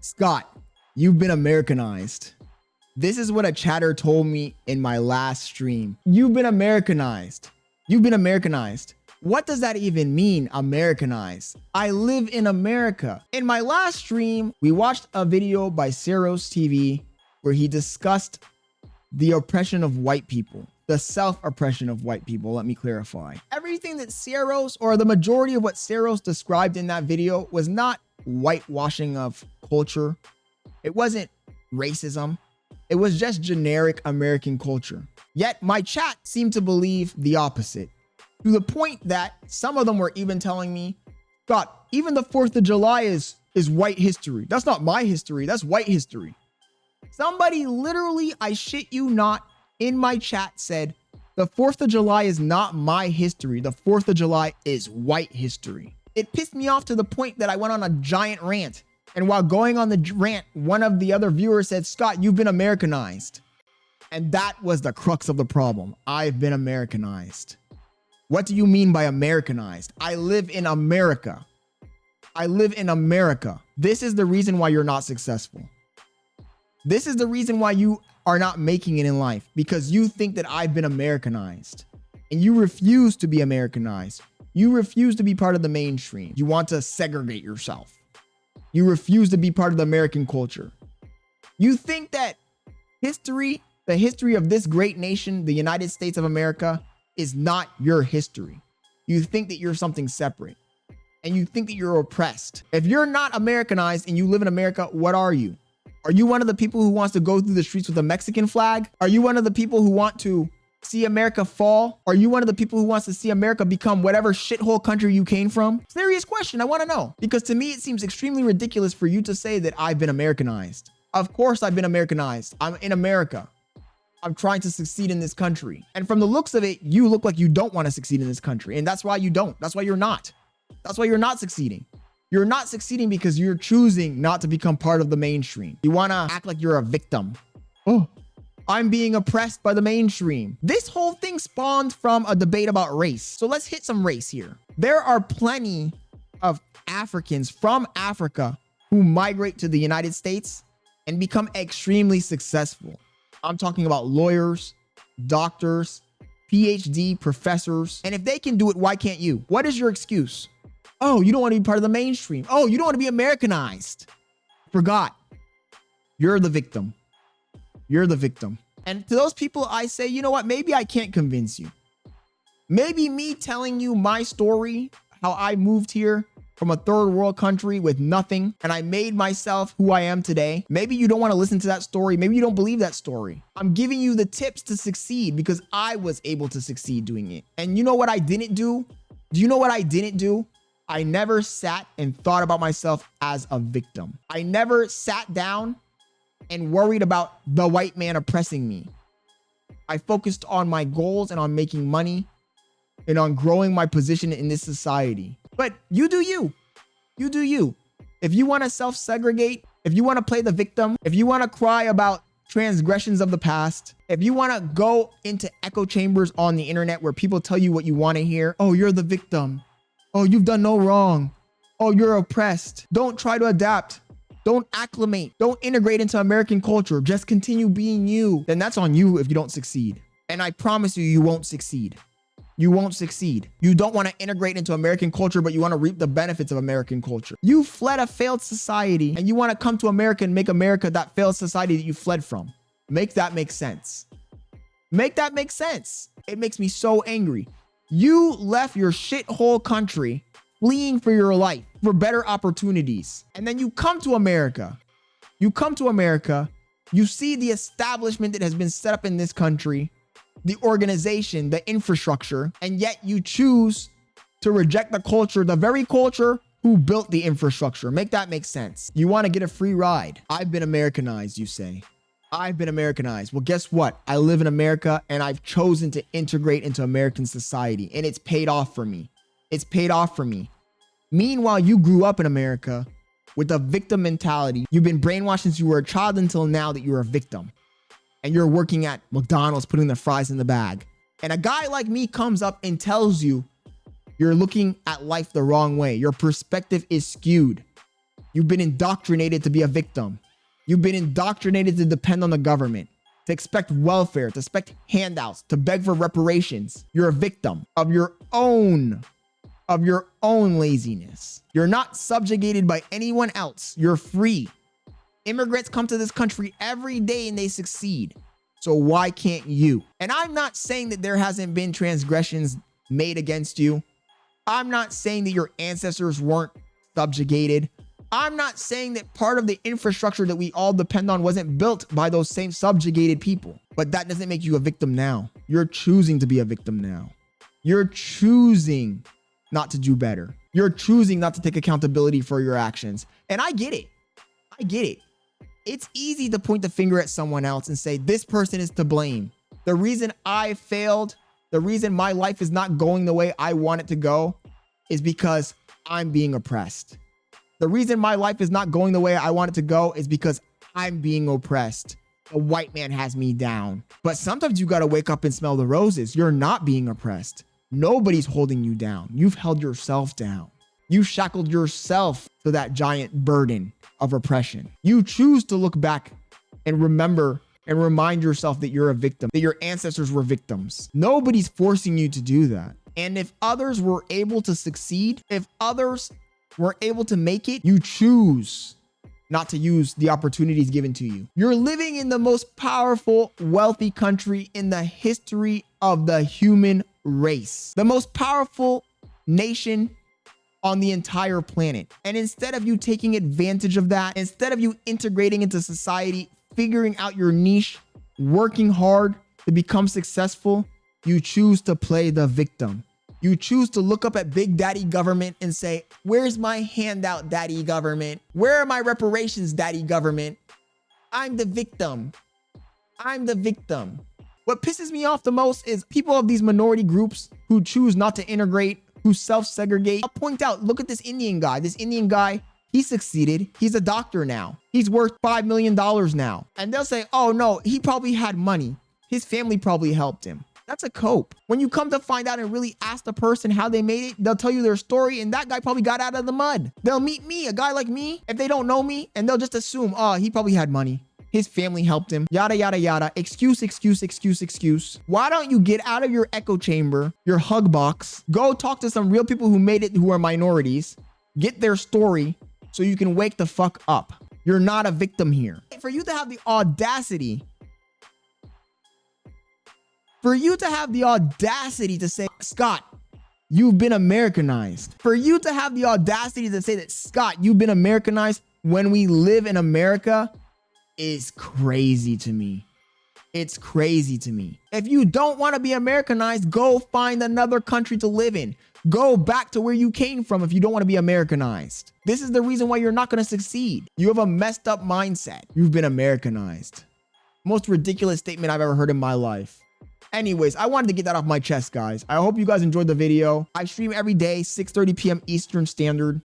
Scott, you've been Americanized. This is what a chatter told me in my last stream. You've been Americanized. You've been Americanized. What does that even mean, Americanized? I live in America. In my last stream, we watched a video by Saros TV where he discussed the oppression of white people, the self-oppression of white people. Let me clarify. Everything that Saros, or the majority of what Saros described in that video, was not whitewashing of culture. It wasn't racism. It was just generic American culture. Yet my chat seemed to believe the opposite, to the point that some of them were even telling me, Scott, even the 4th of July is white history. That's not my history. That's white history. Somebody literally, I shit you not, in my chat said, the 4th of July is not my history. The 4th of July is white history. It pissed me off to the point that I went on a giant rant. And while going on the rant, one of the other viewers said, Scott, you've been Americanized. And that was the crux of the problem. I've been Americanized. What do you mean by Americanized? I live in America. I live in America. This is the reason why you're not successful. This is the reason why you are not making it in life, because you think that I've been Americanized and you refuse to be Americanized. You refuse to be part of the mainstream. You want to segregate yourself. You refuse to be part of the American culture. You think that history, the history of this great nation, the United States of America, is not your history. You think that you're something separate, and you think that you're oppressed. If you're not Americanized and you live in America, what are you? Are you one of the people who wants to go through the streets with a Mexican flag? Are you one of the people who want to see America fall? Are you one of the people who wants to see America become whatever shithole country you came from? Serious question. I want to know, because to me, it seems extremely ridiculous for you to say that I've been Americanized. Of course, I've been Americanized. I'm in America. I'm trying to succeed in this country. And from the looks of it, you look like you don't want to succeed in this country. And that's why you don't. That's why you're not. That's why you're not succeeding. You're not succeeding because you're choosing not to become part of the mainstream. You want to act like you're a victim. Oh, I'm being oppressed by the mainstream. This whole thing spawned from a debate about race. So let's hit some race here. There are plenty of Africans from Africa who migrate to the United States and become extremely successful. I'm talking about lawyers, doctors, PhD professors. And if they can do it, why can't you? What is your excuse? Oh, you don't want to be part of the mainstream. Oh, you don't want to be Americanized. Forgot. You're the victim. You're the victim. And to those people, I say, you know what? Maybe I can't convince you. Maybe me telling you my story, how I moved here from a third world country with nothing, and I made myself who I am today. Maybe you don't want to listen to that story. Maybe you don't believe that story. I'm giving you the tips to succeed because I was able to succeed doing it. And you know what I didn't do? Do you know what I didn't do? I never sat and thought about myself as a victim. I never sat down and worried about the white man oppressing me. I focused on my goals and on making money and on growing my position in this society. But you do you. You do you. If you want to self-segregate, if you want to play the victim, if you want to cry about transgressions of the past, if you want to go into echo chambers on the internet where people tell you what you want to hear, oh, you're the victim. Oh, you've done no wrong. Oh, you're oppressed. Don't try to adapt. Don't acclimate. Don't integrate into American culture. Just continue being you. Then that's on you if you don't succeed. And I promise you, you won't succeed. You won't succeed. You don't want to integrate into American culture, but you want to reap the benefits of American culture. You fled a failed society and you want to come to America and make America that failed society that you fled from. Make that make sense. Make that make sense. It makes me so angry. You left your shithole country fleeing for your life, for better opportunities. And then you come to America. You come to America. You see the establishment that has been set up in this country, the organization, the infrastructure, and yet you choose to reject the culture, the very culture who built the infrastructure. Make that make sense. You want to get a free ride. I've been Americanized, you say. I've been Americanized. Well, guess what? I live in America and I've chosen to integrate into American society, and it's paid off for me. It's paid off for me. Meanwhile, you grew up in America with a victim mentality. You've been brainwashed since you were a child until now that you're a victim. And you're working at McDonald's, putting the fries in the bag. And a guy like me comes up and tells you you're looking at life the wrong way. Your perspective is skewed. You've been indoctrinated to be a victim. You've been indoctrinated to depend on the government, to expect welfare, to expect handouts, to beg for reparations. You're a victim of your own laziness. You're not subjugated by anyone else. You're free. Immigrants come to this country every day and they succeed. So why can't you? And I'm not saying that there hasn't been transgressions made against you. I'm not saying that your ancestors weren't subjugated. I'm not saying that part of the infrastructure that we all depend on wasn't built by those same subjugated people. But that doesn't make you a victim now. You're choosing to be a victim now. You're choosing not to do better. You're choosing not to take accountability for your actions. And I get it. I get it. It's easy to point the finger at someone else and say, this person is to blame. The reason I failed, the reason my life is not going the way I want it to go is because I'm being oppressed. The reason my life is not going the way I want it to go is because I'm being oppressed. The white man has me down. But sometimes you got to wake up and smell the roses. You're not being oppressed. Nobody's holding you down. You've held yourself down. You shackled yourself to that giant burden of oppression. You choose to look back and remember and remind yourself that you're a victim, that your ancestors were victims. Nobody's forcing you to do that. And if others were able to succeed, if others were able to make it, you choose not to use the opportunities given to you. You're living in the most powerful, wealthy country in the history of the human race, the most powerful nation on the entire planet. And instead of you taking advantage of that, instead of you integrating into society, figuring out your niche, working hard to become successful, you choose to play the victim. You choose to look up at Big Daddy government and say, where's my handout, Daddy government? Where are my reparations, Daddy government? I'm the victim. I'm the victim. What pisses me off the most is people of these minority groups who choose not to integrate, who self-segregate. I'll point out, look at this Indian guy. This Indian guy, he succeeded. He's a doctor now. He's worth $5 million now. And they'll say, oh no, he probably had money. His family probably helped him. That's a cope. When you come to find out and really ask the person how they made it, they'll tell you their story, and that guy probably got out of the mud. They'll meet me, a guy like me, if they don't know me, and they'll just assume, oh, he probably had money. His family helped him, yada, yada, yada. Excuse, excuse, excuse, excuse. Why don't you get out of your echo chamber, your hug box, go talk to some real people who made it, who are minorities, get their story so you can wake the fuck up. You're not a victim here. For you to have the audacity to say, Scott, you've been Americanized. For you to have the audacity to say that, Scott, you've been Americanized when we live in America is crazy to me. It's crazy to me. If you don't want to be Americanized, go find another country to live in. Go back to where you came from if you don't want to be Americanized. This is the reason why you're not going to succeed. You have a messed up mindset. You've been Americanized. Most ridiculous statement I've ever heard in my life. Anyways, I wanted to get that off my chest, guys. I hope you guys enjoyed the video. I stream every day, 6:30 p.m. Eastern Standard.